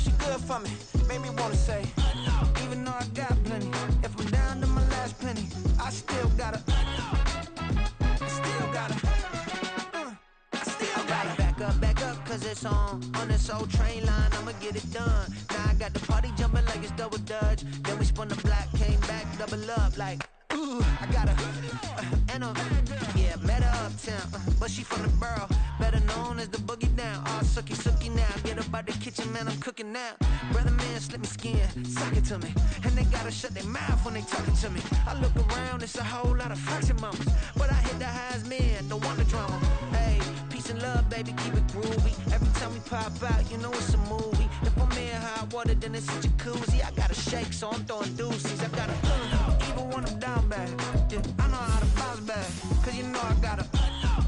she good for me. Made me wanna say, even though I got plenty, if I'm down to my last penny, I still gotta, back up, cause it's on this old train line, I'ma get it done. Now I got the party jumping like it's double dutch. Then we spun the block, came back, double up like, ooh, I got yeah, met her uptown, but she from the borough, better known as the boogie down. All sookie now, get up out the kitchen, man, I'm cooking now. Brother man, slip me skin, suck it to me, and they gotta shut their mouth when they talking to me. I look around, it's a whole lot of fraction mamas, but I hit the highs, man, don't want the drama. Hey, peace and love, baby, keep it groovy. Every time we pop out, you know it's a movie. If I'm in hot water, then it's a jacuzzi. I gotta shake, so I'm throwing deuces. I gotta even when I'm down bad. Yeah, I know how to bounce back, cause you know I gotta.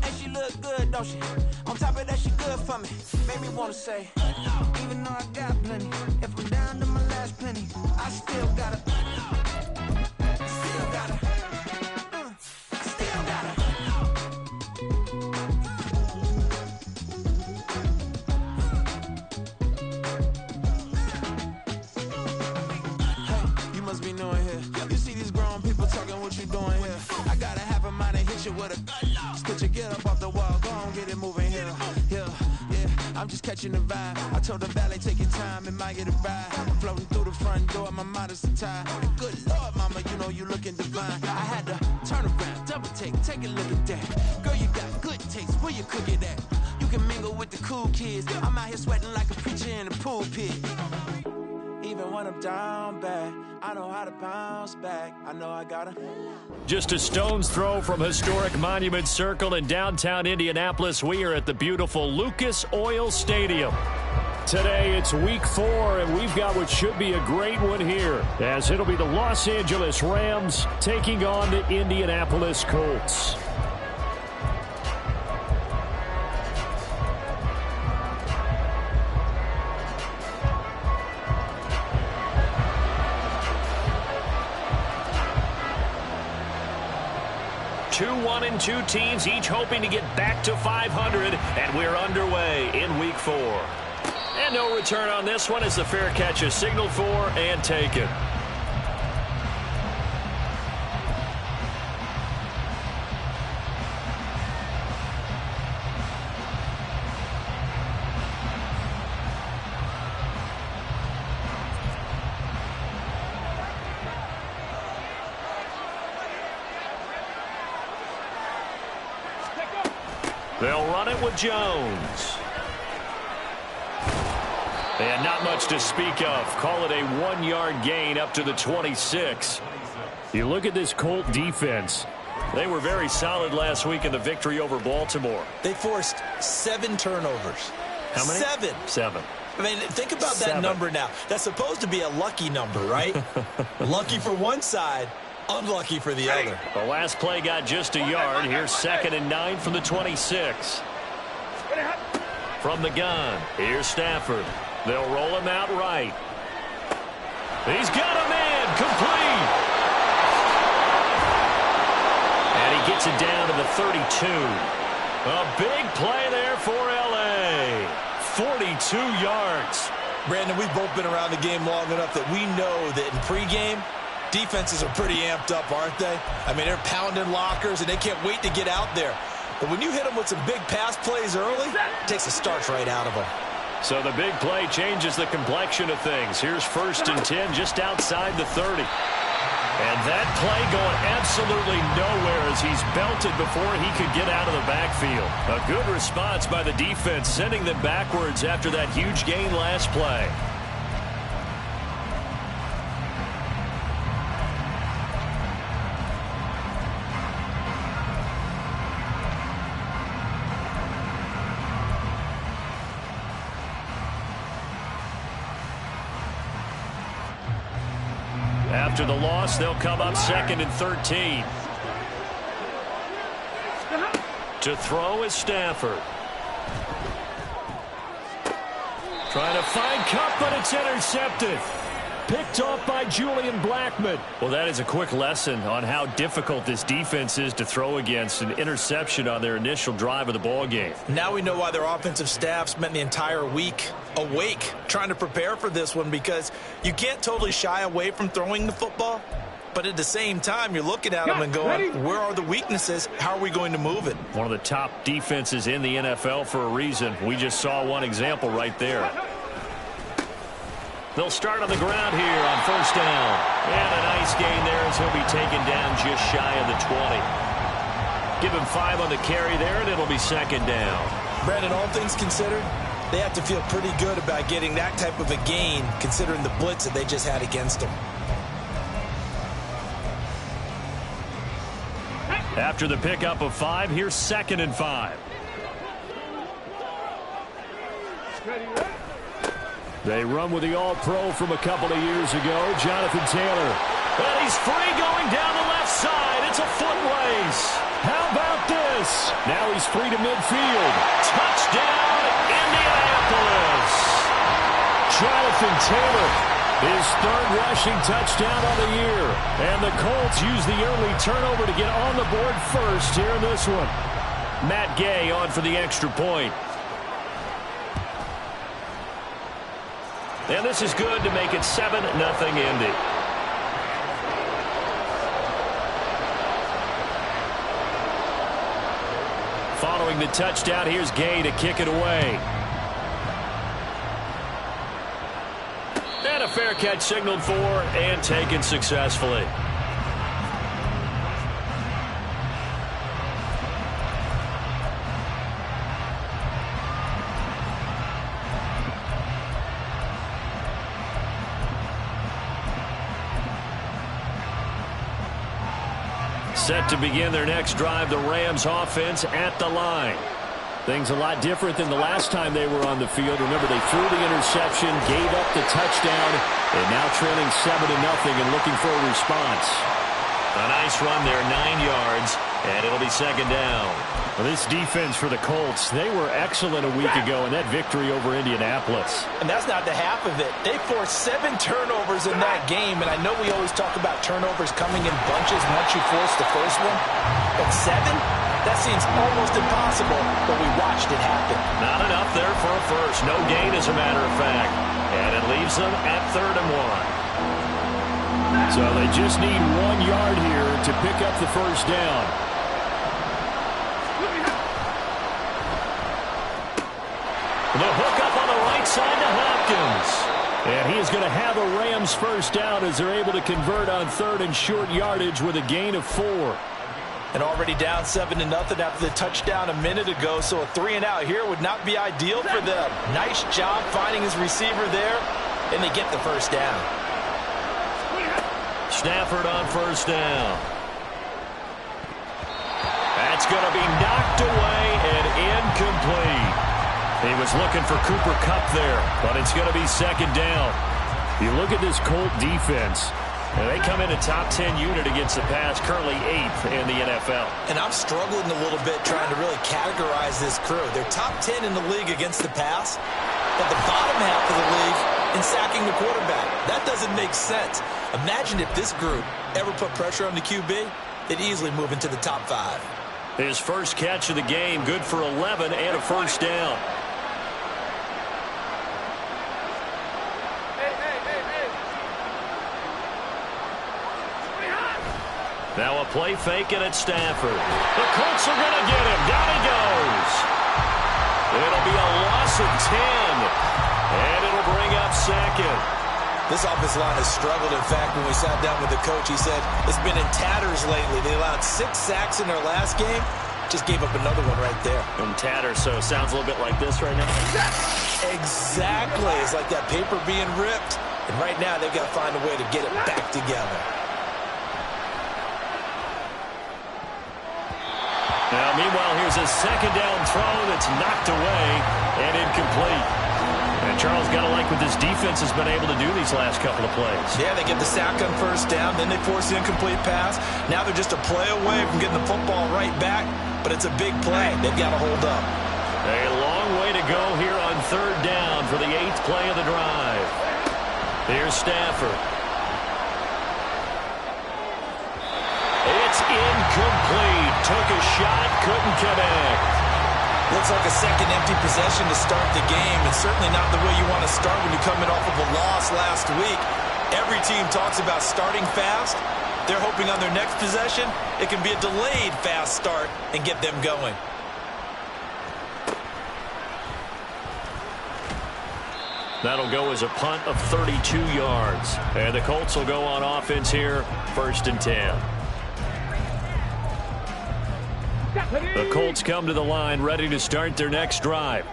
And she look good, don't she? On top of that, she good for me. Made me wanna say, even though I got plenty, if I'm down to my last penny, I still gotta. With a stitcher, get up off the wall, go on, get it moving here. Yeah, I'm just catching the vibe. I told the valet, take your time, it might get a ride. I'm floating through the front door, my mind is a tie. Good Lord, mama, you know you looking divine. I had to turn around, double take a look at that. Girl, you got good taste, where you cook it at? You can mingle with the cool kids. I'm out here sweating like a preacher in a pulpit. Even when I'm down bad, I know how to bounce back. I know I gotta. Just a stone's throw from historic Monument Circle in downtown Indianapolis, we are at the beautiful Lucas Oil Stadium. Today it's week 4, and we've got what should be a great one here, as it'll be the Los Angeles Rams taking on the Indianapolis Colts. Two 1-2 teams, each hoping to get back to 500, and we're underway in week 4. And no return on this one as the fair catch is signaled for and taken. They'll run it with Jones. And not much to speak of. Call it a 1-yard gain up to the 26. You look at this Colt defense. They were very solid last week in the victory over Baltimore. They forced 7 turnovers. How many? 7. 7. I mean, think about that number now. That's supposed to be a lucky number, right? Lucky for one side, unlucky for the other. The last play got just a yard. Here's 2nd and 9 from the 26. From the gun, here's Stafford. They'll roll him out right. He's got a man, complete. And he gets it down to the 32. A big play there for L.A. 42 yards. Brandon, we've both been around the game long enough that we know that in pregame, defenses are pretty amped up, aren't they? I mean, they're pounding lockers, and they can't wait to get out there. But when you hit them with some big pass plays early, it takes a starch right out of them. So the big play changes the complexion of things. Here's 1st and 10 just outside the 30. And that play going absolutely nowhere as he's belted before he could get out of the backfield. A good response by the defense, sending them backwards after that huge gain last play. After the loss, they'll come up 2nd and 13. To throw is Stafford. Trying to find Cup, but it's intercepted. picked off by Julian Blackmon. Well, that is a quick lesson on how difficult this defense is to throw against. An interception on their initial drive of the ball game. Now we know why their offensive staff spent the entire week awake trying to prepare for this one, because you can't totally shy away from throwing the football. But at the same time, you're looking at them and going, where are the weaknesses? How are we going to move it? One of the top defenses in the NFL for a reason. We just saw one example right there. They'll start on the ground here on first down. And a nice gain there as he'll be taken down just shy of the 20. Give him 5 on the carry there, and it'll be second down. Brandon, all things considered, they have to feel pretty good about getting that type of a gain, considering the blitz that they just had against them. After the pickup of 5, here's 2nd and 5. They run with the All-Pro from a couple of years ago, Jonathan Taylor. And he's free going down the left side. It's a foot race. How about this? Now he's free to midfield. Touchdown, Indianapolis. Jonathan Taylor, his 3rd rushing touchdown of the year. And the Colts use the early turnover to get on the board first here in this one. Matt Gay on for the extra point. And this is good to make it 7-0 Indy. Following the touchdown, here's Gay to kick it away. And a fair catch signaled for and taken successfully. Set to begin their next drive, the Rams offense at the line. Things a lot different than the last time they were on the field. Remember, they threw the interception, gave up the touchdown, and now trailing 7-0 and looking for a response. A nice run there, 9 yards, and it'll be second down. Well, this defense for the Colts, they were excellent a week ago in that victory over Indianapolis. And that's not the half of it. They forced 7 turnovers in that game, and I know we always talk about turnovers coming in bunches once you force the first one, but 7? That seems almost impossible, but we watched it happen. Not enough there for a first. No gain, as a matter of fact. And it leaves them at 3rd and 1. So they just need 1 yard here to pick up the first down. The hook up on the right side to Hopkins. And he is going to have a Rams first down as they're able to convert on 3rd and short yardage with a gain of 4. And already down 7-0 after the touchdown a minute ago, so a 3 and out here would not be ideal for them. Nice job finding his receiver there, and they get the first down. Stafford on first down. That's going to be knocked away and incomplete. He was looking for Cooper Kupp there, but it's going to be second down. You look at this Colt defense, and they come in a top 10 unit against the pass, currently 8th in the NFL. And I'm struggling a little bit trying to really categorize this crew. They're top 10 in the league against the pass, but the bottom half of the league in sacking the quarterback. That doesn't make sense. Imagine if this group ever put pressure on the QB, they'd easily move into the top 5. His first catch of the game, good for 11 and a first down. Now a play fake, and it's Stafford. The Colts are going to get him. Down he goes. It'll be a loss of 10, and it'll bring up second. This offensive line has struggled. In fact, when we sat down with the coach, he said it's been in tatters lately. They allowed 6 sacks in their last game. Just gave up another one right there. In tatters, so it sounds a little bit like this right now. Exactly. It's like that paper being ripped. And right now, they've got to find a way to get it back together. Now, meanwhile, here's a second down throw that's knocked away and incomplete. And Charles, got to like what this defense has been able to do these last couple of plays. Yeah, they get the sack on first down, then they force the incomplete pass. Now they're just a play away from getting the football right back, but it's a big play. They've got to hold up. A long way to go here on 3rd down for the 8th play of the drive. Here's Stafford. It's incomplete. Took a shot, couldn't connect. Looks like a second empty possession to start the game, and certainly not the way you want to start when you're coming off of a loss last week. Every team talks about starting fast. They're hoping on their next possession, it can be a delayed fast start and get them going. That'll go as a punt of 32 yards. And the Colts will go on offense here, 1st and 10. The Colts come to the line ready to start their next drive.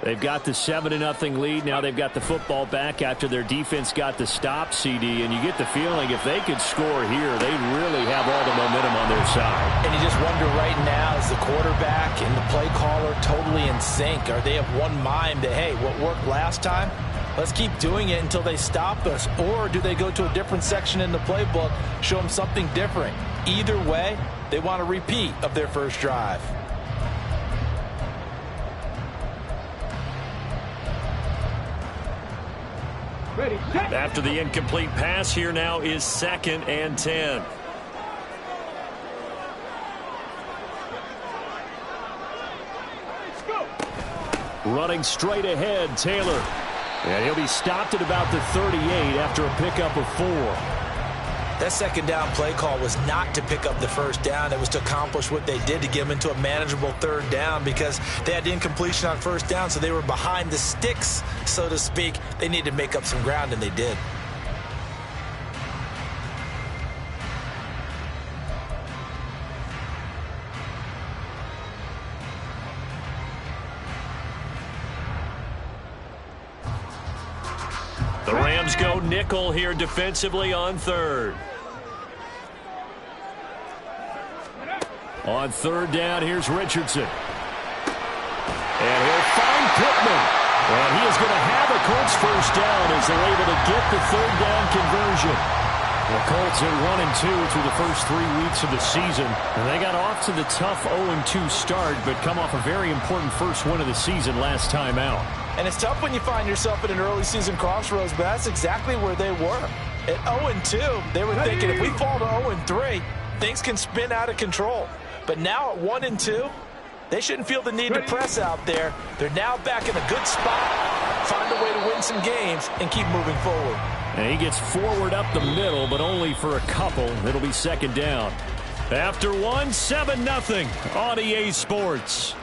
They've got the 7-0 lead. Now they've got the football back after their defense got the stop, CD. And you get the feeling if they could score here, they really have all the momentum on their side. And you just wonder right now, is the quarterback and the play caller totally in sync? Are they of one mind that, hey, what worked last time, let's keep doing it until they stop us? Or do they go to a different section in the playbook, show them something different? Either way, they want a repeat of their first drive. After the incomplete pass, here now is 2nd and 10. Running straight ahead, Taylor. And he'll be stopped at about the 38 after a pickup of 4. That second down play call was not to pick up the first down. It was to accomplish what they did to get them into a manageable 3rd down because they had incompletion on first down, so they were behind the sticks, so to speak. They needed to make up some ground, and they did. The Rams go nickel here defensively on 3rd. On 3rd down, here's Richardson. And he'll find Pittman. And he is going to have a Colts first down as they're able to get the 3rd down conversion. The Colts are 1-2 through the first 3 weeks of the season. And they got off to the tough 0-2 start, but come off a very important first win of the season last time out. And it's tough when you find yourself at an early season crossroads, but that's exactly where they were. At 0-2, they were thinking if we fall to 0-3, things can spin out of control. But now at 1-2, they shouldn't feel the need to press out there. They're now back in a good spot, find a way to win some games, and keep moving forward. And he gets forward up the middle, but only for a couple. It'll be 2nd down. After 7-0 on EA Sports.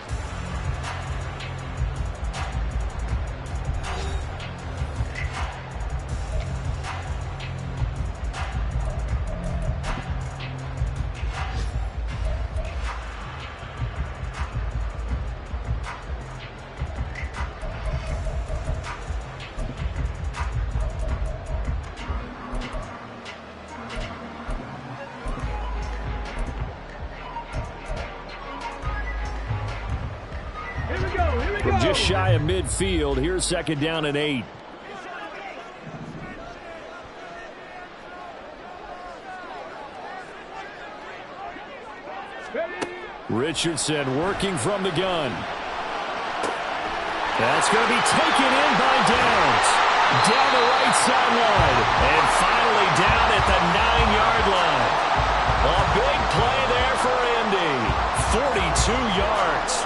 From just shy of midfield, here's 2nd down and 8. Richardson working from the gun. That's going to be taken in by Downs. Down the right sideline. And finally down at the 9-yard line. A big play there for Indy. 42 yards.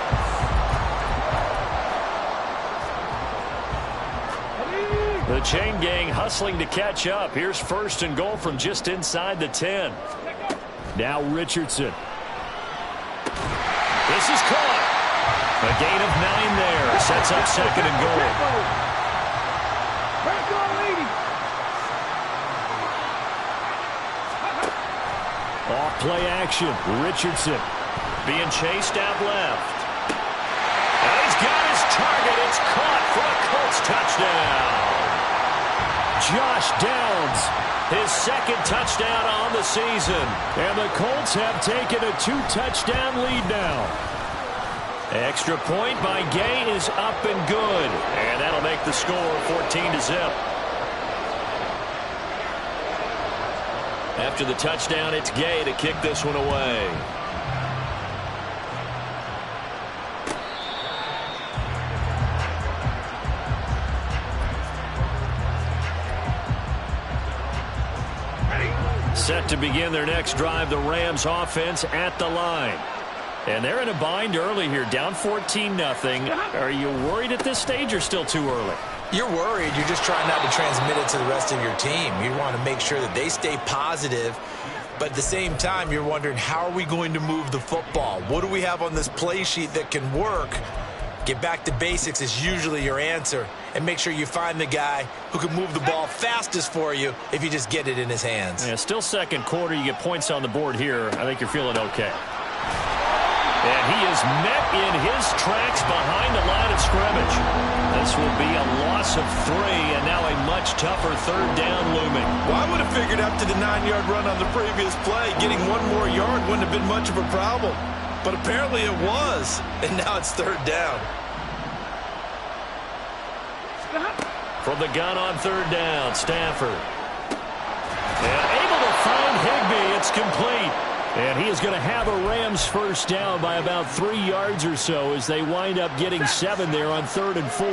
The chain gang hustling to catch up. Here's 1st and goal from just inside the 10. Now Richardson. This is caught. A gain of 9 there. Sets up 2nd and goal. Off play action. Richardson being chased out left. And he's got his target. It's caught for a Colts touchdown. Josh Downs, his 2nd touchdown on the season. And the Colts have taken a 2-touchdown lead now. Extra point by Gay is up and good. And that'll make the score 14-0. After the touchdown, it's Gay to kick this one away. Set to begin their next drive, the Rams offense at the line. And they're in a bind early here, down 14-0. Are you worried at this stage or still too early? You're worried. You're just trying not to transmit it to the rest of your team. You want to make sure that they stay positive. But at the same time, you're wondering, how are we going to move the football? What do we have on this play sheet that can work? Get back to basics is usually your answer. And make sure you find the guy who can move the ball fastest for you if you just get it in his hands. Yeah, still second quarter. You get points on the board here. I think you're feeling okay. And he is met in his tracks behind the line of scrimmage. This will be a loss of 3, and now a much tougher third down looming. Well, I would have figured after the 9-yard run on the previous play, getting one more yard wouldn't have been much of a problem. But apparently it was, and now it's third down. From the gun on third down, Stafford. And able to find Higbee. It's complete. And he is going to have a Rams first down by about 3 yards or so as they wind up getting 7 there on 3rd and 4.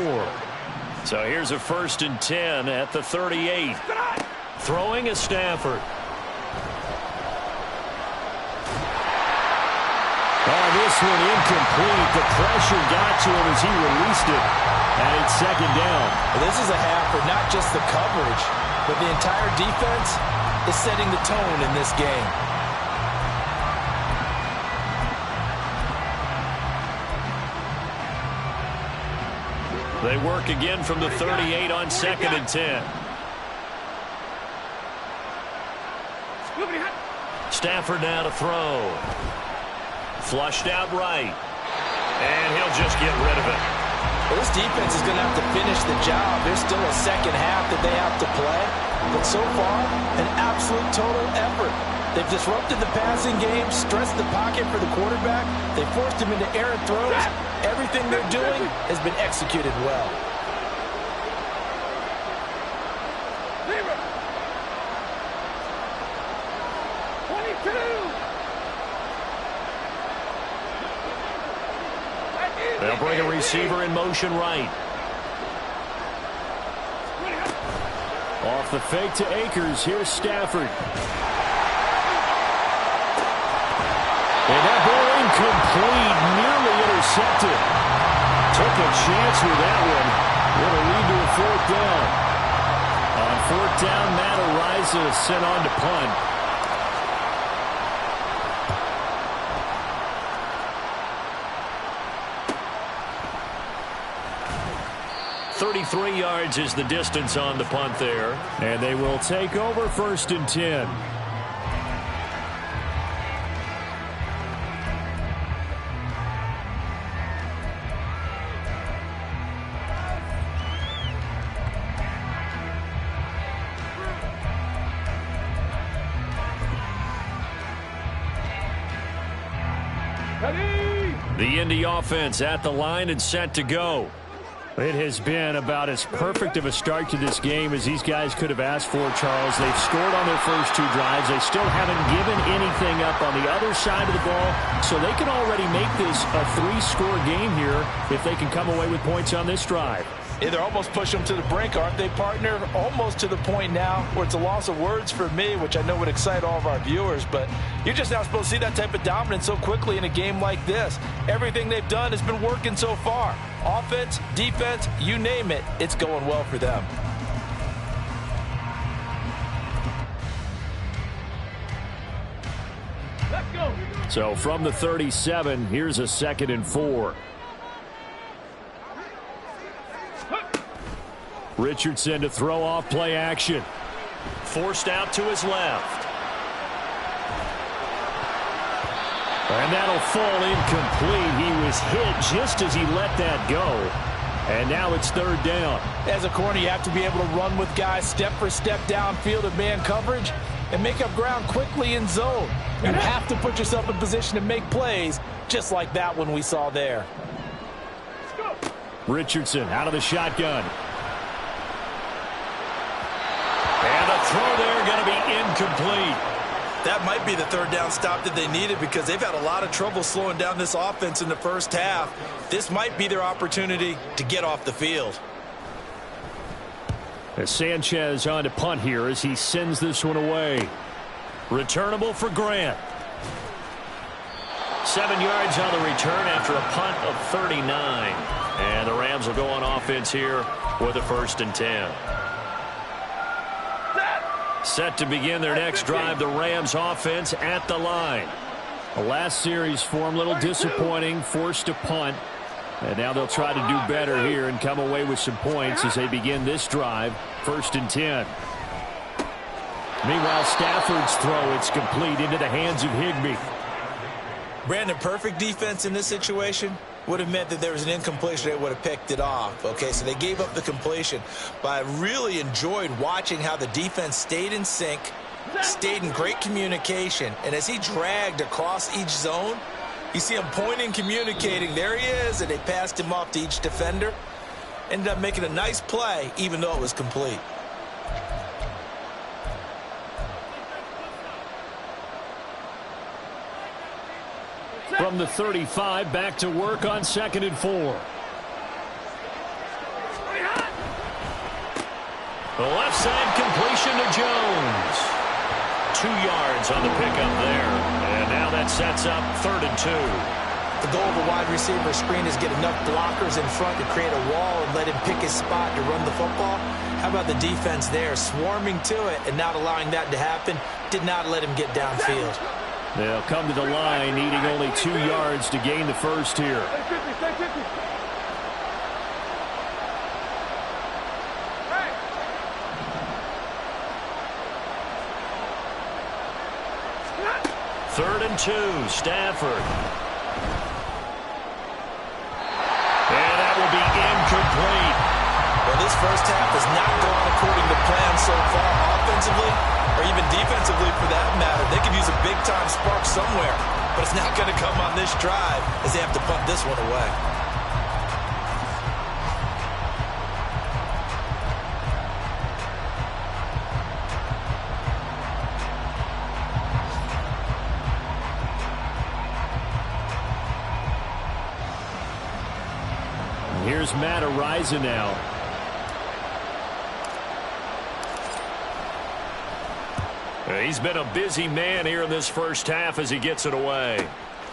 So here's a 1st and 10 at the 38. Throwing is Stafford. Oh, this one incomplete. The pressure got to him as he released it. And it's 2nd down. Well, this is a half for not just the coverage, but the entire defense is setting the tone in this game. They work again from the 38 on 2nd and 10. Stafford now to throw. Flushed out right. And he'll just get rid of it. Well, this defense is going to have to finish the job. There's still a second half that they have to play. But so far, an absolute total effort. They've disrupted the passing game, stressed the pocket for the quarterback. They forced him into errant throws. Everything they're doing has been executed well. They'll bring a receiver in motion right. Off the fake to Akers. Here's Stafford. And that ball incomplete, nearly intercepted. Took a chance with that one. What a lead to a 4th down. On 4th down, Matt Araiza sent on to punt. 33 yards is the distance on the punt there. And they will take over 1st and 10. The Indy offense at the line and set to go. It has been about as perfect of a start to this game as these guys could have asked for, Charles. They've scored on their first 2 drives. They still haven't given anything up on the other side of the ball, so they can already make this a 3-score game here if they can come away with points on this drive. Yeah, they're almost pushing them to the brink, aren't they, partner? Almost to the point now where it's a loss of words for me, which I know would excite all of our viewers, but you're just not supposed to see that type of dominance so quickly in a game like this. Everything they've done has been working so far. Offense, defense, you name it, it's going well for them. Let's go. So from the 37, here's a 2nd and 4. Richardson to throw off play action. Forced out to his left. And that'll fall incomplete. He was hit just as he let that go. And now it's 3rd down. As a corner, you have to be able to run with guys step for step downfield of man coverage and make up ground quickly in zone. You have to put yourself in position to make plays just like that one we saw there. Richardson out of the shotgun. And the throw there going to be incomplete. That might be the 3rd down stop that they needed because they've had a lot of trouble slowing down this offense in the first half. This might be their opportunity to get off the field. As Sanchez on to punt here as he sends this one away. Returnable for Grant. 7 yards on the return after a punt of 39. And the Rams will go on offense here with a 1st and 10. Set to begin their next drive, the Rams offense at the line. The last series for them, a little disappointing, forced a punt. And now they'll try to do better here and come away with some points as they begin this drive, 1st and 10. Meanwhile, Stafford's throw, it's complete into the hands of Higbee. Brandon, perfect defense in this situation would have meant that there was an incompletion. They would have picked it off. Okay, so they gave up the completion. But I really enjoyed watching how the defense stayed in sync, stayed in great communication. And as he dragged across each zone, you see him pointing, communicating. There he is, and they passed him off to each defender. Ended up making a nice play, even though it was complete. From the 35, back to work on 2nd and 4. The left side completion to Jones. 2 yards on the pickup there. And now that sets up 3rd and 2. The goal of a wide receiver screen is get enough blockers in front to create a wall and let him pick his spot to run the football. How about the defense there, swarming to it and not allowing that to happen? Did not let him get downfield. They'll come to the line, needing only 2 yards to gain the first here. Third and 2, Stafford. And that will be incomplete. Well, this first half has not gone according to plan so far, offensively or even defensively for that matter. They could use a big-time spark somewhere, but it's not going to come on this drive as they have to punt this one away. Here's Matt Ariza now. He's been a busy man here in this first half as he gets it away.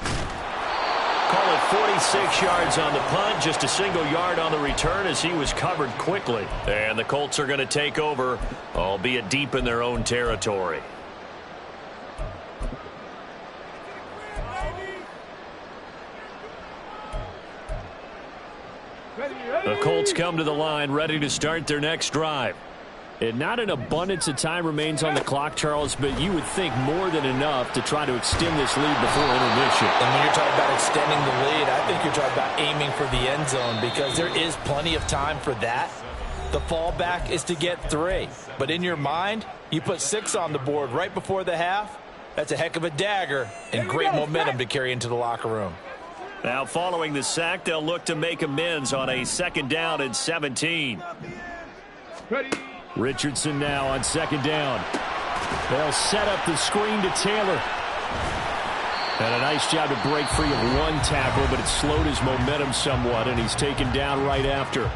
Call it 46 yards on the punt, just a single yard on the return as he was covered quickly. And the Colts are going to take over, albeit deep in their own territory. The Colts come to the line, ready to start their next drive. And not an abundance of time remains on the clock, Charles, but you would think more than enough to try to extend this lead before intermission. And when you're talking about extending the lead, I think you're talking about aiming for the end zone because there is plenty of time for that. The fallback is to get 3. But in your mind, you put 6 on the board right before the half. That's a heck of a dagger and great momentum to carry into the locker room. Now following the sack, they'll look to make amends on a 2nd down and 17. Ready. Richardson now on 2nd down. They'll set up the screen to Taylor. And a nice job to break free of 1 tackle, but it slowed his momentum somewhat, and he's taken down right after.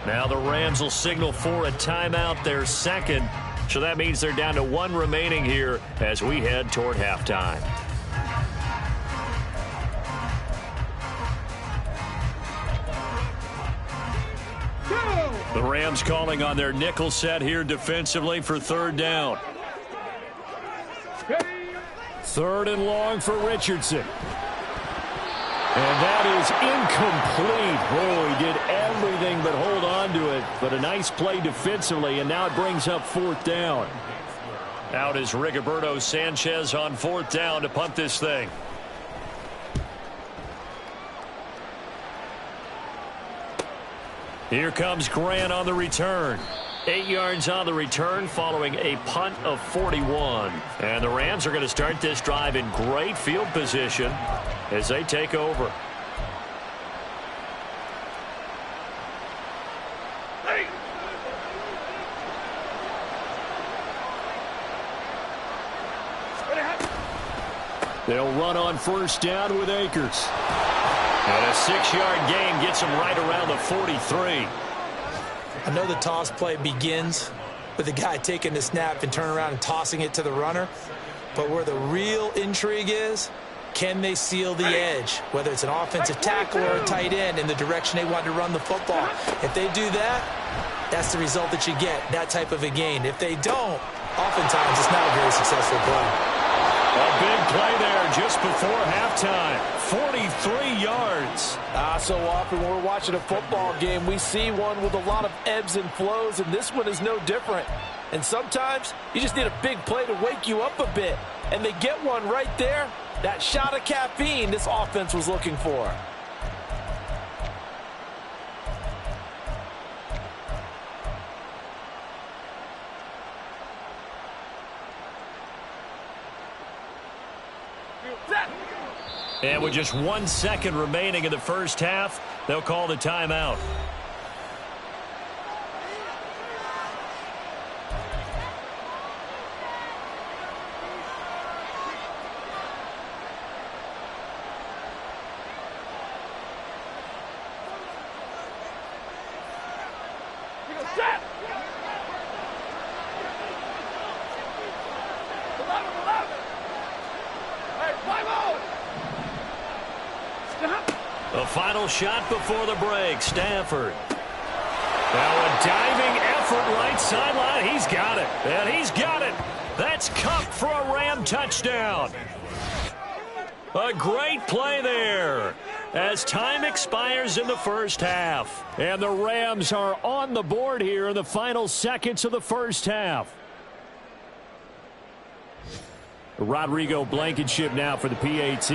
Now the Rams will signal for a timeout, their 2nd. So that means they're down to 1 remaining here as we head toward halftime. The Rams calling on their nickel set here defensively for 3rd down. 3rd and long for Richardson. And that is incomplete. Oh, he did everything but hold on to it. But a nice play defensively, and now it brings up 4th down. Out is Rigoberto Sanchez on 4th down to punt this thing. Here comes Grant on the return. 8 yards on the return following a punt of 41. And the Rams are going to start this drive in great field position as they take over. They'll run on 1st down with Akers. And a 6-yard gain gets him right around the 43. I know the toss play begins with the guy taking the snap and turning around and tossing it to the runner. But where the real intrigue is, can they seal the edge, whether it's an offensive tackle or a tight end in the direction they want to run the football? If they do that, that's the result that you get, that type of a gain. If they don't, oftentimes it's not a very successful play. A big play there just before halftime. 43 yards. So often when we're watching a football game, we see one with a lot of ebbs and flows, and this one is no different. And sometimes you just need a big play to wake you up a bit. And they get one right there. That shot of caffeine this offense was looking for. And with just 1 second remaining in the first half, they'll call the timeout. The final shot before the break, Stafford. Now a diving effort right sideline. He's got it. And he's got it. That's Cup for a Ram touchdown. A great play there as time expires in the first half. And the Rams are on the board here in the final seconds of the first half. Rodrigo Blankenship now for the PAT.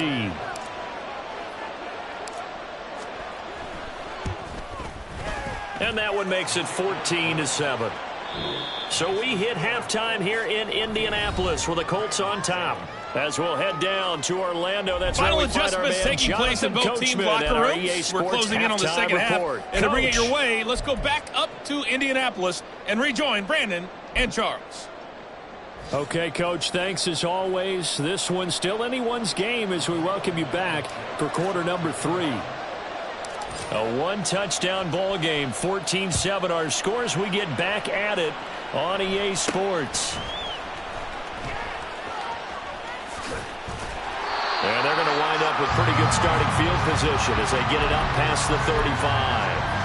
And that one makes it 14-7. So we hit halftime here in Indianapolis with the Colts on top. As we'll head down to Orlando, that's final where we find our adjustments man taking place in both teams' Coachman locker and our rooms. EA Sports We're closing in on the second report. half. And to bring it your way, let's go back up to Indianapolis and rejoin Brandon and Charles. Okay, Coach, thanks as always. This one's still anyone's game as we welcome you back for quarter number 3. A one-touchdown ball game, 14-7 our scores. We get back at it on EA Sports. And they're going to wind up with pretty good starting field position as they get it up past the 35.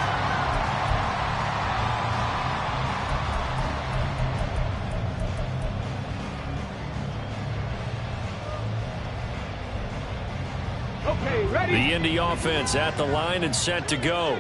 Okay, ready? The Indy offense at the line and set to go.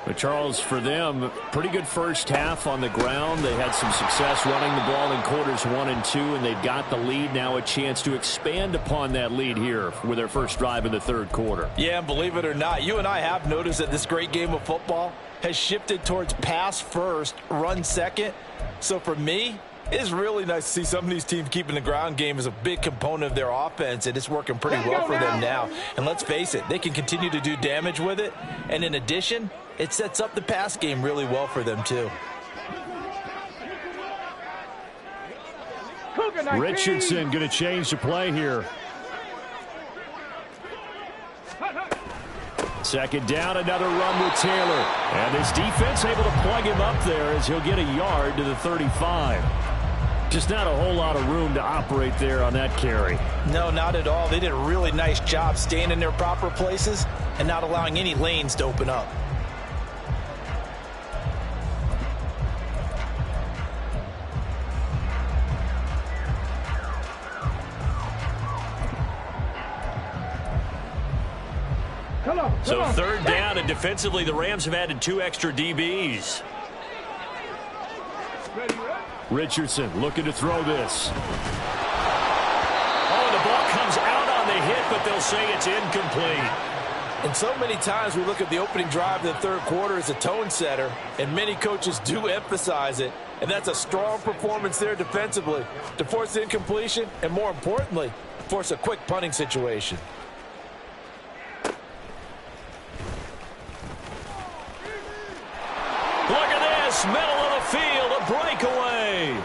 But Charles, for them, pretty good first half on the ground. They had some success running the ball in quarters 1 and 2, and they've got the lead now, a chance to expand upon that lead here with their first drive in the third quarter. Yeah, and believe it or not, you and I have noticed that this great game of football has shifted towards pass first, run second. So for me, it's really nice to see some of these teams keeping the ground game as a big component of their offense, and it's working pretty well for them now. And let's face it, they can continue to do damage with it. And in addition, it sets up the pass game really well for them, too. Richardson going to change the play here. Second down, another run with Taylor. And this defense able to plug him up there as he'll get a yard to the 35. Just not a whole lot of room to operate there on that carry. No, not at all. They did a really nice job staying in their proper places and not allowing any lanes to open up. So third down, and defensively the Rams have added 2 extra DBs. Richardson looking to throw this. Oh, the ball comes out on the hit, but they'll say it's incomplete. And so many times we look at the opening drive of the third quarter as a tone setter, and many coaches do emphasize it. And that's a strong performance there defensively to force incompletion and, more importantly, force a quick punting situation. Look at this, middle of the field, a breakaway.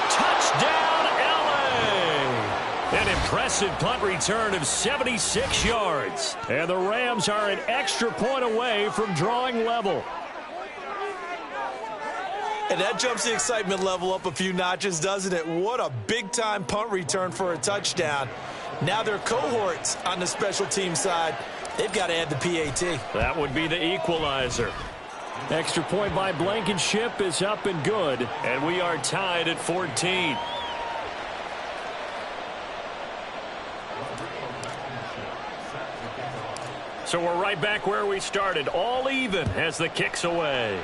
Touchdown, LA. An impressive punt return of 76 yards. And the Rams are an extra point away from drawing level. And that jumps the excitement level up a few notches, doesn't it? What a big-time punt return for a touchdown. Now their cohorts on the special team side, they've got to add the PAT. That would be the equalizer. Extra point by Blankenship is up and good, and we are tied at 14. So we're right back where we started, all even as the kick's away.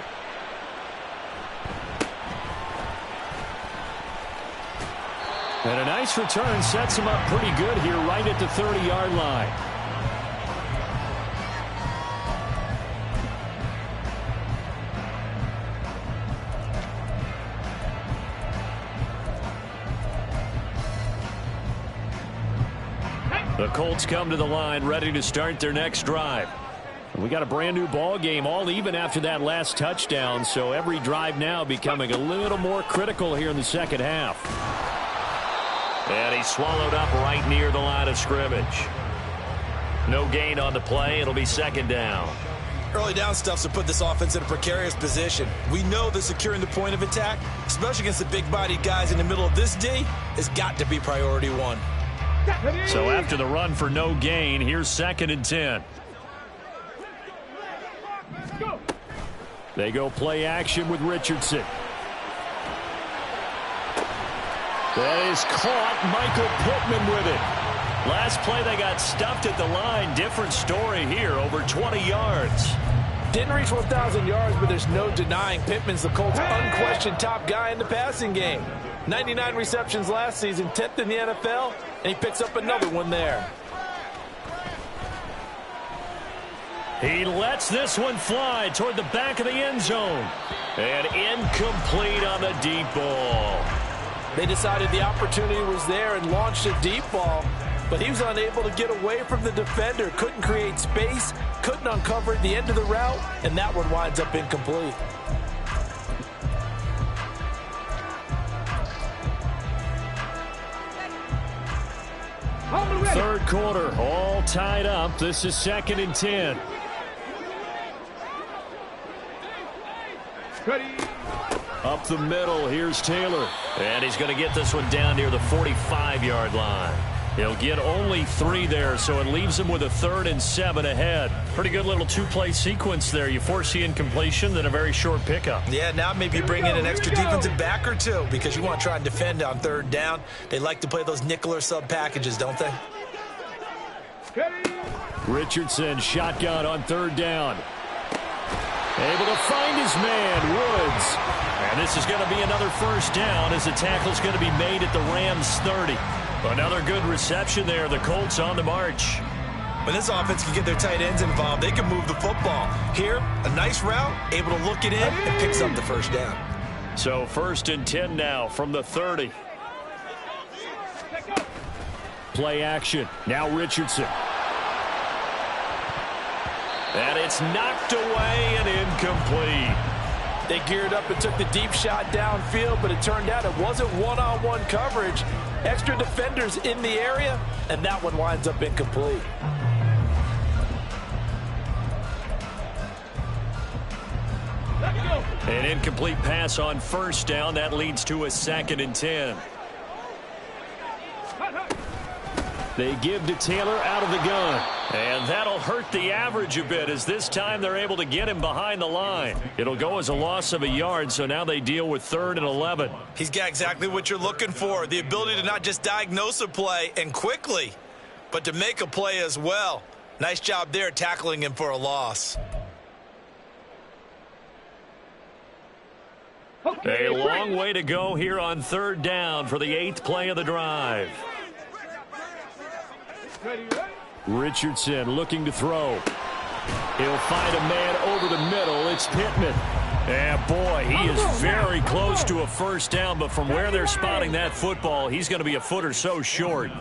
And a nice return sets him up pretty good here right at the 30-yard line. The Colts come to the line ready to start their next drive. We got a brand new ball game, all even after that last touchdown, so every drive now becoming a little more critical here in the second half. And he's swallowed up right near the line of scrimmage. No gain on the play. It'll be second down. Early down stuff's to put this offense in a precarious position. We know that securing the point of attack, especially against the big-bodied guys in the middle of this D, has got to be priority one. So after the run for no gain, here's 2nd and 10. They go play action with Richardson. That is caught. Michael Pittman with it. Last play they got stuffed at the line. Different story here, over 20 yards. Didn't reach 1,000 yards, but there's no denying Pittman's the Colts' unquestioned top guy in the passing game. 99 receptions last season, 10th in the NFL, and he picks up another one there. He lets this one fly toward the back of the end zone. And incomplete on the deep ball. They decided the opportunity was there and launched a deep ball, but he was unable to get away from the defender, couldn't create space, couldn't uncover at the end of the route, and that one winds up incomplete. Third quarter, all tied up. This is 2nd and 10. Up the middle, here's Taylor. And he's going to get this one down near the 45-yard line. He'll get only 3 there, so it leaves him with a 3rd and 7 ahead. Pretty good little two-play sequence there. You force the incompletion, then a very short pickup. Yeah, now maybe bring in an extra defensive back or two because you want to try and defend on 3rd down. They like to play those nickel or sub packages, don't they? Richardson shotgun on 3rd down. Able to find his man, Woods. And this is going to be another first down as the tackle's going to be made at the Rams' 30. Another good reception there. The Colts on the march. When this offense can get their tight ends involved, they can move the football. Here, a nice route, able to look it in, and picks up the first down. So 1st and 10 now from the 30. Play action. Now Richardson. And it's knocked away and incomplete. They geared up and took the deep shot downfield, but it turned out it wasn't one-on-one coverage. Extra defenders in the area, and that one winds up incomplete. An incomplete pass on 1st down. That leads to a 2nd and 10. They give to Taylor out of the gun. And that'll hurt the average a bit as this time they're able to get him behind the line. It'll go as a loss of a yard, so now they deal with 3rd and 11. He's got exactly what you're looking for, the ability to not just diagnose a play and quickly, but to make a play as well. Nice job there tackling him for a loss. A long way to go here on 3rd down for the 8th play of the drive. Richardson looking to throw. He'll find a man over the middle. It's Pittman. And boy, he is very close to a first down, but from where they're spotting that football, he's going to be a foot or so short.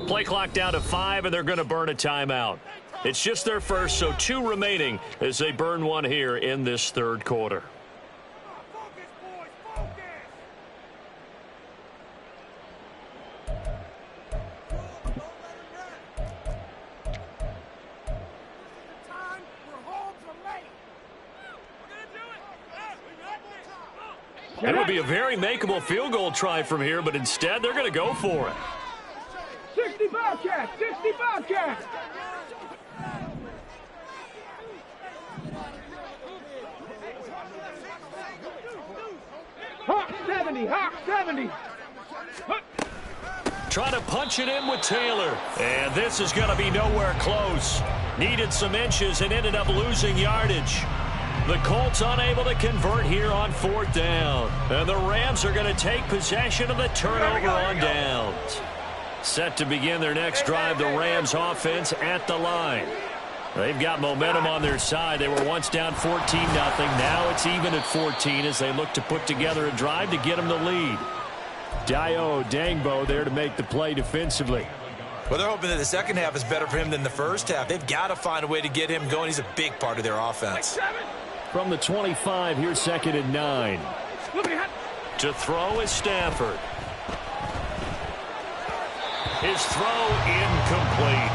Play clock down to 5, and they're going to burn a timeout. It's just their first, so 2 remaining as they burn one here in this third quarter. It would be a very makeable field goal try from here, but instead they're going to go for it. 60 Bobcats! 60 Bobcats! Hawk 70! Hawk 70! Trying to punch it in with Taylor. And this is going to be nowhere close. Needed some inches and ended up losing yardage. The Colts unable to convert here on 4th down. And the Rams are going to take possession of the turnover on downs. Set to begin their next drive, the Rams offense at the line. They've got momentum on their side. They were once down 14-0. Now it's even at 14 as they look to put together a drive to get them the lead. Dio Dangbo there to make the play defensively. Well, they're hoping that the second half is better for him than the first half. They've got to find a way to get him going. He's a big part of their offense. From the 25, here's 2nd and 9. To throw is Stafford. His throw incomplete.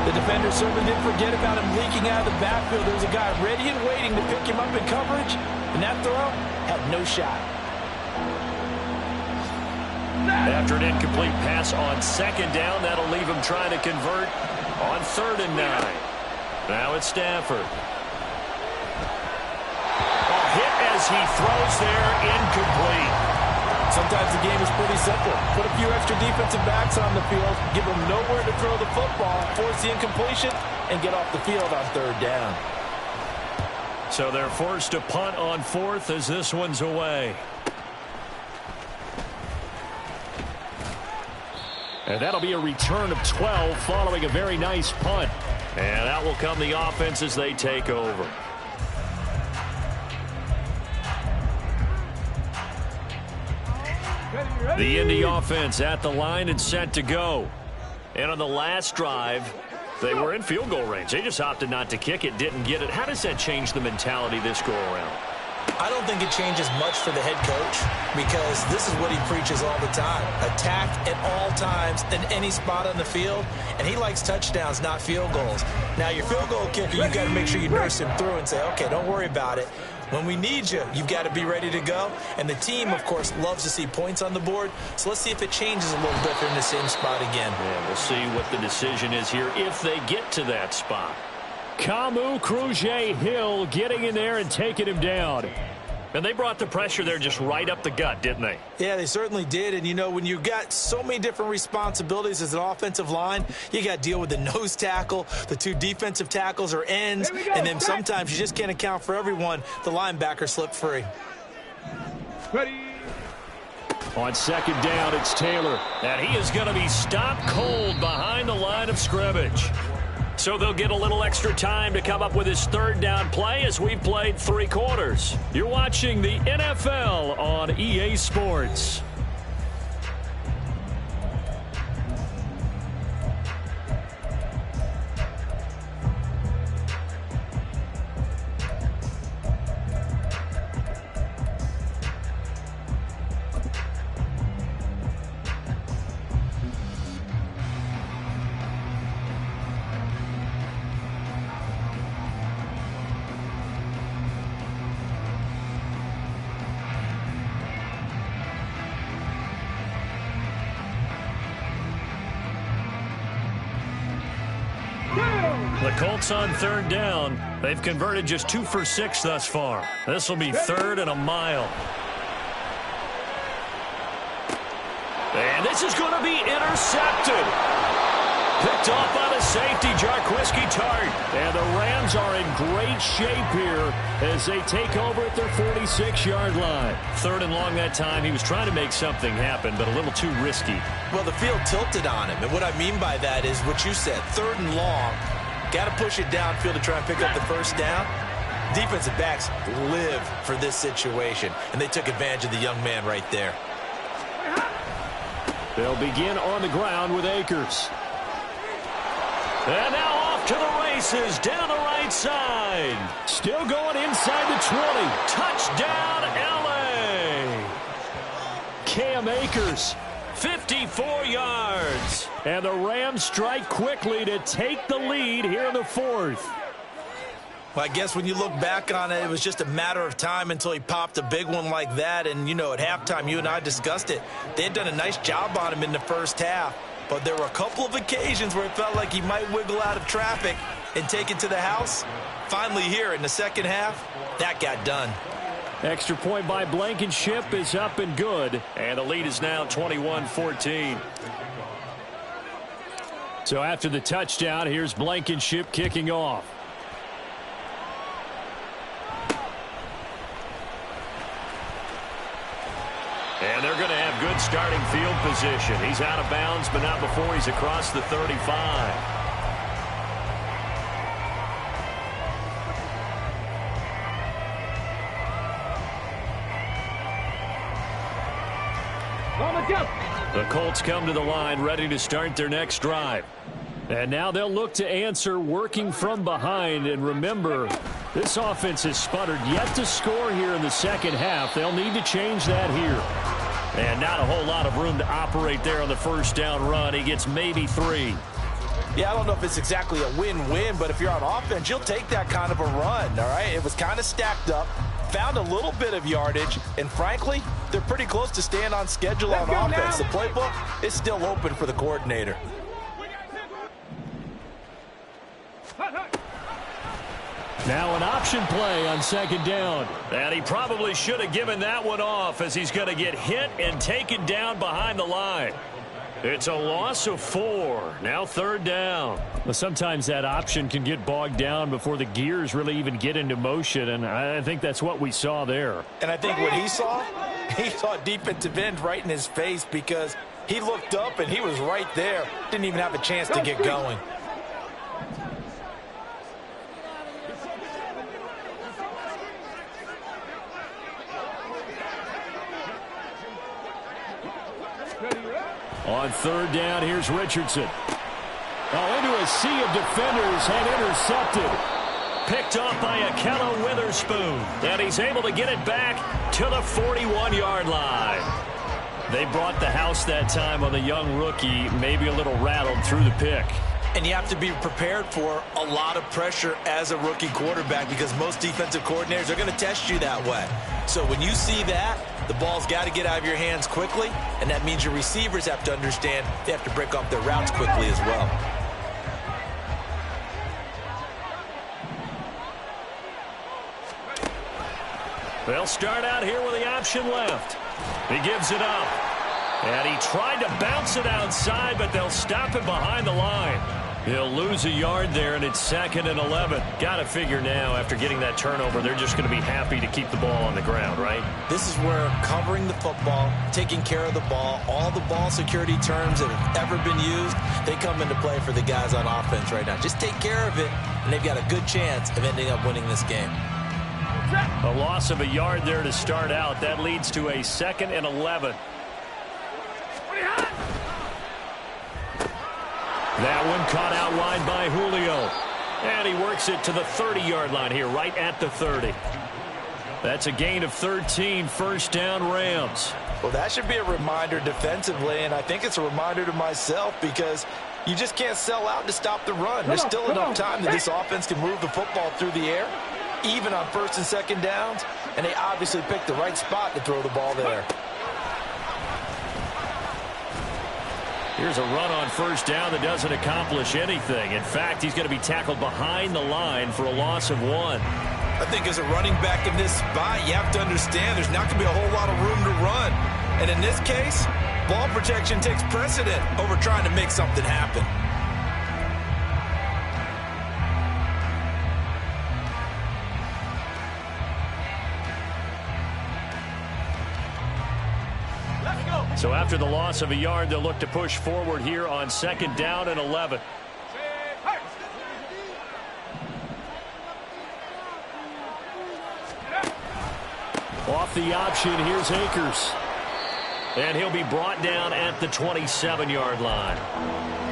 The defender certainly didn't forget about him leaking out of the backfield. There was a guy ready and waiting to pick him up in coverage, and that throw had no shot. After an incomplete pass on 2nd down, that'll leave him trying to convert on 3rd and 9. Now it's Stafford. Hit as he throws there, incomplete. Sometimes the game is pretty simple. Put a few extra defensive backs on the field, give them nowhere to throw the football, force the incompletion, and get off the field on 3rd down. So they're forced to punt on 4th as this one's away. And that'll be a return of 12 following a very nice punt. And out will come the offense as they take over. The Indy offense at the line and set to go. And on the last drive, they were in field goal range. They just opted not to kick it, didn't get it. How does that change the mentality this go around? I don't think it changes much for the head coach because this is what he preaches all the time. Attack at all times in any spot on the field, and he likes touchdowns, not field goals. Now, your field goal kicker, you've got to make sure you nurse him through and say, okay, don't worry about it. When we need you, you've got to be ready to go. And the team, of course, loves to see points on the board. So let's see if it changes a little bit if they're in the same spot again. Yeah, we'll see what the decision is here if they get to that spot. Kamu Cruz-Hill getting in there and taking him down. And they brought the pressure there just right up the gut, didn't they? Yeah, they certainly did. And, you know, when you've got so many different responsibilities as an offensive line, you got to deal with the nose tackle, the 2 defensive tackles or ends, and then sometimes you just can't account for everyone. The linebacker slipped free. Ready. On 2nd down, it's Taylor. And he is going to be stopped cold behind the line of scrimmage. So they'll get a little extra time to come up with his 3rd down play as we've played 3 quarters. You're watching the NFL on EA Sports. The Colts on 3rd down. They've converted just 2 for 6 thus far. This will be 3rd and a mile. And this is going to be intercepted. Picked off by the safety, Jarquiski Tart. And the Rams are in great shape here as they take over at their 46-yard line. 3rd and long that time. He was trying to make something happen, but a little too risky. Well, the field tilted on him. And what I mean by that is what you said, 3rd and long. Got to push it downfield to try and pick up the 1st down. Defensive backs live for this situation, and they took advantage of the young man right there. They'll begin on the ground with Akers. And now off to the races down the right side. Still going inside the 20. Touchdown, L.A. Cam Akers, 54 yards. And the Rams strike quickly to take the lead here in the fourth. Well, I guess when you look back on it, it was just a matter of time until he popped a big one like that. And, you know, at halftime, you and I discussed it. They had done a nice job on him in the first half. But there were a couple of occasions where it felt like he might wiggle out of traffic and take it to the house. Finally here in the second half, that got done. Extra point by Blankenship is up and good. And the lead is now 21-14. So after the touchdown, here's Blankenship kicking off. And they're going to have good starting field position. He's out of bounds, but not before he's across the 35. The Colts come to the line, ready to start their next drive. And now they'll look to answer working from behind. And remember, this offense has sputtered yet to score here in the second half. They'll need to change that here. And not a whole lot of room to operate there on the first down run. He gets maybe 3. Yeah, I don't know if it's exactly a win-win, but if you're on offense, you'll take that kind of a run, all right? It was kind of stacked up, found a little bit of yardage, and frankly, they're pretty close to staying on schedule on offense. The playbook is still open for the coordinator. Now an option play on second down. And he probably should have given that one off as he's going to get hit and taken down behind the line. It's a loss of 4. Now third down. Well, sometimes that option can get bogged down before the gears really even get into motion, and I think that's what we saw there. And I think what he saw a defensive end right in his face because he looked up and he was right there. Didn't even have a chance to get going. On third down, here's Richardson. Into a sea of defenders and intercepted. Picked off by Akello Witherspoon. And he's able to get it back to the 41-yard line. They brought the house that time on the young rookie, maybe a little rattled through the pick. And you have to be prepared for a lot of pressure as a rookie quarterback because most defensive coordinators are going to test you that way. So when you see that, the ball's got to get out of your hands quickly, and that means your receivers have to understand they have to break off their routes quickly as well. They'll start out here with the option left. He gives it up. And he tried to bounce it outside, but they'll stop it behind the line. He'll lose a yard there, and it's 2nd and 11. Got to figure now, after getting that turnover, they're just going to be happy to keep the ball on the ground, right? This is where covering the football, taking care of the ball, all the ball security terms that have ever been used, they come into play for the guys on offense right now. Just take care of it, and they've got a good chance of ending up winning this game. A loss of a yard there to start out. That leads to a 2nd and 11. That one caught out wide by Julio. And he works it to the 30-yard line here, right at the 30. That's a gain of 13, first down Rams. Well, that should be a reminder defensively, and I think it's a reminder to myself because you just can't sell out to stop the run. There's still enough time that this offense can move the football through the air, even on first and second downs, and they obviously picked the right spot to throw the ball there. Here's a run on first down that doesn't accomplish anything. In fact, he's going to be tackled behind the line for a loss of 1. I think as a running back in this spot, you have to understand there's not going to be a whole lot of room to run. And in this case, ball protection takes precedent over trying to make something happen. So after the loss of a yard, they'll look to push forward here on 2nd down and 11. Off the option, here's Akers. And he'll be brought down at the 27-yard line.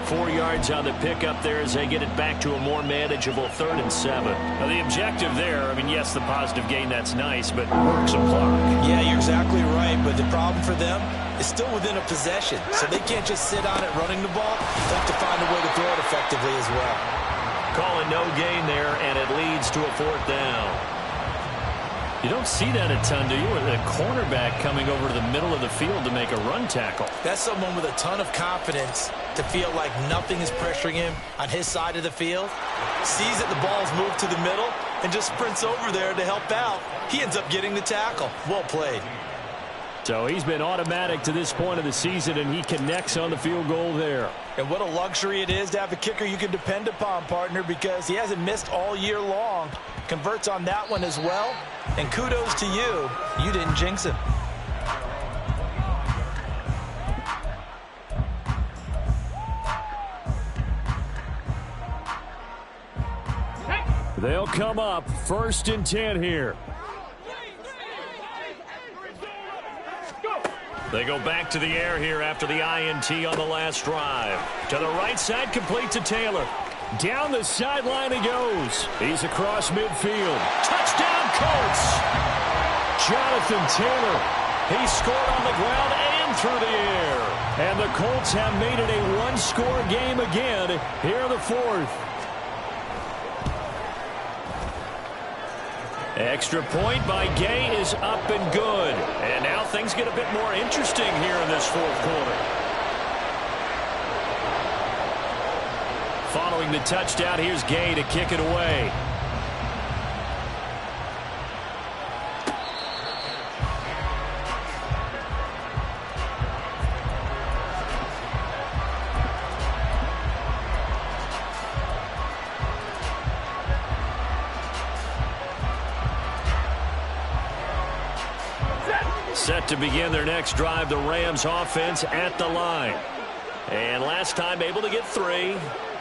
4 yards on the pickup there as they get it back to a more manageable 3rd and 7. Now, the objective there, I mean, yes, the positive gain, that's nice, but work some clock. Yeah, you're exactly right, but the problem for them is still within a possession, so they can't just sit on it running the ball. They have to find a way to throw it effectively as well. Calling no gain there, and it leads to a 4th down. You don't see that a ton, do you? A cornerback coming over to the middle of the field to make a run tackle. That's someone with a ton of confidence to feel like nothing is pressuring him on his side of the field. Sees that the ball's moved to the middle and just sprints over there to help out. He ends up getting the tackle. Well played. So he's been automatic to this point of the season, and he connects on the field goal there. And what a luxury it is to have a kicker you can depend upon, partner, because he hasn't missed all year long. Converts on that one as well. And kudos to you. You didn't jinx him. They'll come up 1st and 10 here. They go back to the air here after the INT on the last drive. To the right side, complete to Taylor. Down the sideline he goes. He's across midfield. Touchdown, Colts! Jonathan Taylor. He scored on the ground and through the air. And the Colts have made it a one-score game again here in the 4th. Extra point by Gay is up and good. And now things get a bit more interesting here in this 4th quarter. Following the touchdown, here's Gay to kick it away. Set to begin their next drive, the Rams offense at the line. And last time able to get 3.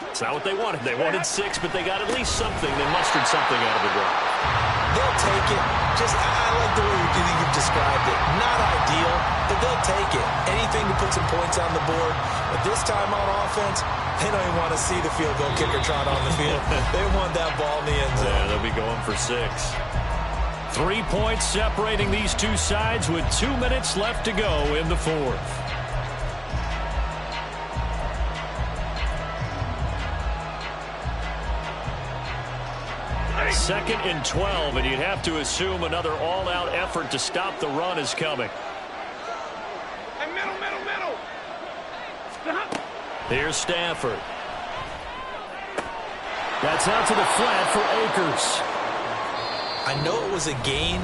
It's not what they wanted. They wanted 6, but they got at least something. They mustered something out of the drive. They'll take it. I like the way you've described it. Not ideal, but they'll take it. Anything to put some points on the board. But this time on offense, they don't even want to see the field goal kicker trot on the field. They want that ball in the end zone. Yeah, they'll be going for 6. 3 points separating these two sides with 2 minutes left to go in the 4th. 2nd and 12, and you'd have to assume another all-out effort to stop the run is coming. Hey, middle. Here's Stafford. That's out to the flat for Akers. I know it was a gain,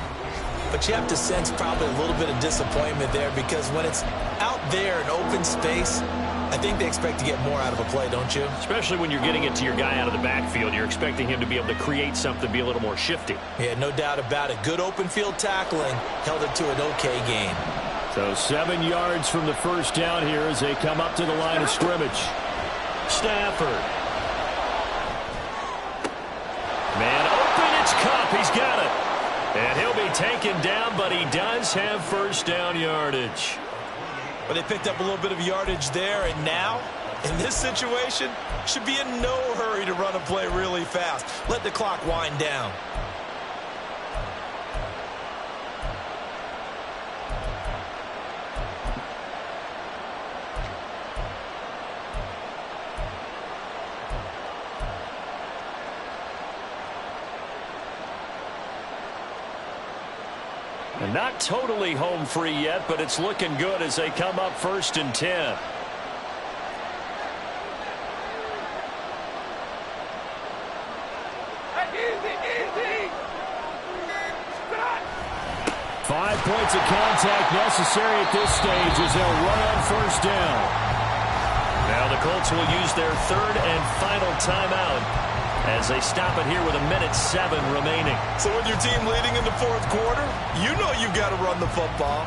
but you have to sense probably a little bit of disappointment there because when it's out there in open space, I think they expect to get more out of a play, don't you? Especially when you're getting it to your guy out of the backfield. You're expecting him to be able to create something, be a little more shifty. Yeah, no doubt about it. Good open field tackling held it to an okay gain. So 7 yards from the first down here as they come up to the line of scrimmage. Stafford. Man open, it's Cup. He's got it. And he'll be taken down, but he does have first down yardage. But they picked up a little bit of yardage there, and now, in this situation, should be in no hurry to run a play really fast. Let the clock wind down. And not totally home free yet, but it's looking good as they come up 1st and 10. Easy. 5 points of contact necessary at this stage as they'll run on first down. Now the Colts will use their 3rd and final timeout as they stop it here with 1:07 remaining. So with your team leading in the 4th quarter, you know you've got to run the football.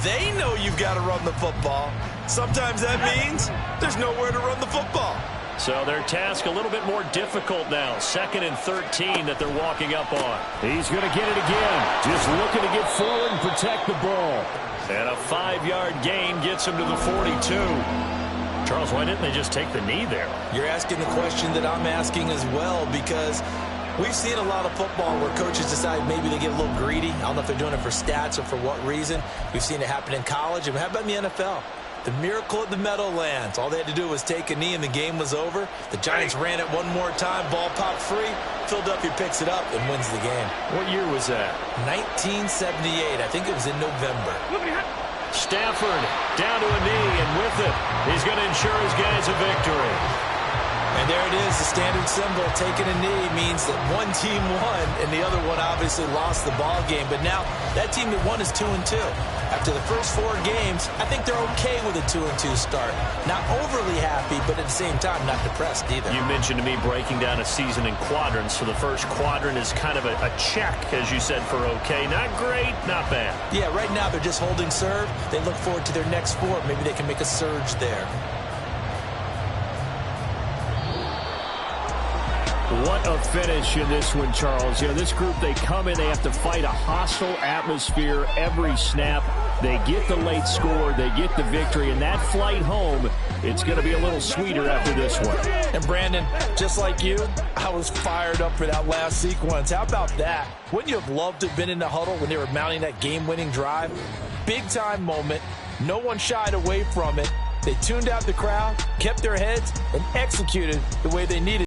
They know you've got to run the football. Sometimes that means there's nowhere to run the football. So their task a little bit more difficult now. 2nd and 13 that they're walking up on. He's going to get it again. Just looking to get forward and protect the ball. And a 5-yard gain gets him to the 42. Charles, why didn't they just take the knee there? You're asking the question that I'm asking as well, because we've seen a lot of football where coaches decide maybe they get a little greedy. I don't know if they're doing it for stats or for what reason. We've seen it happen in college. And how about in the NFL? The miracle of the Meadowlands. All they had to do was take a knee and the game was over. The Giants ran it one more time. Ball popped free. Philadelphia picks it up and wins the game. What year was that? 1978. I think it was in November. Stafford down to a knee, and with it, he's going to ensure his guys a victory. And there it is, the standard symbol. Taking a knee means that one team won, and the other one obviously lost the ball game. But now that team that won is 2-2. After the first 4 games, I think they're okay with a 2-2 start. Not overly happy, but at the same time, not depressed either. You mentioned to me breaking down a season in quadrants. So the first quadrant is kind of a check, as you said, for okay. Not great, not bad. Yeah, right now they're just holding serve. They look forward to their next 4. Maybe they can make a surge there. What a finish in this one, Charles. You know, this group, they come in, they have to fight a hostile atmosphere every snap. They get the late score, they get the victory, and that flight home, it's going to be a little sweeter after this one. And Brandon, just like you, I was fired up for that last sequence. How about that? Wouldn't you have loved to have been in the huddle when they were mounting that game-winning drive? Big-time moment. No one shied away from it. They tuned out the crowd, kept their heads, and executed the way they needed.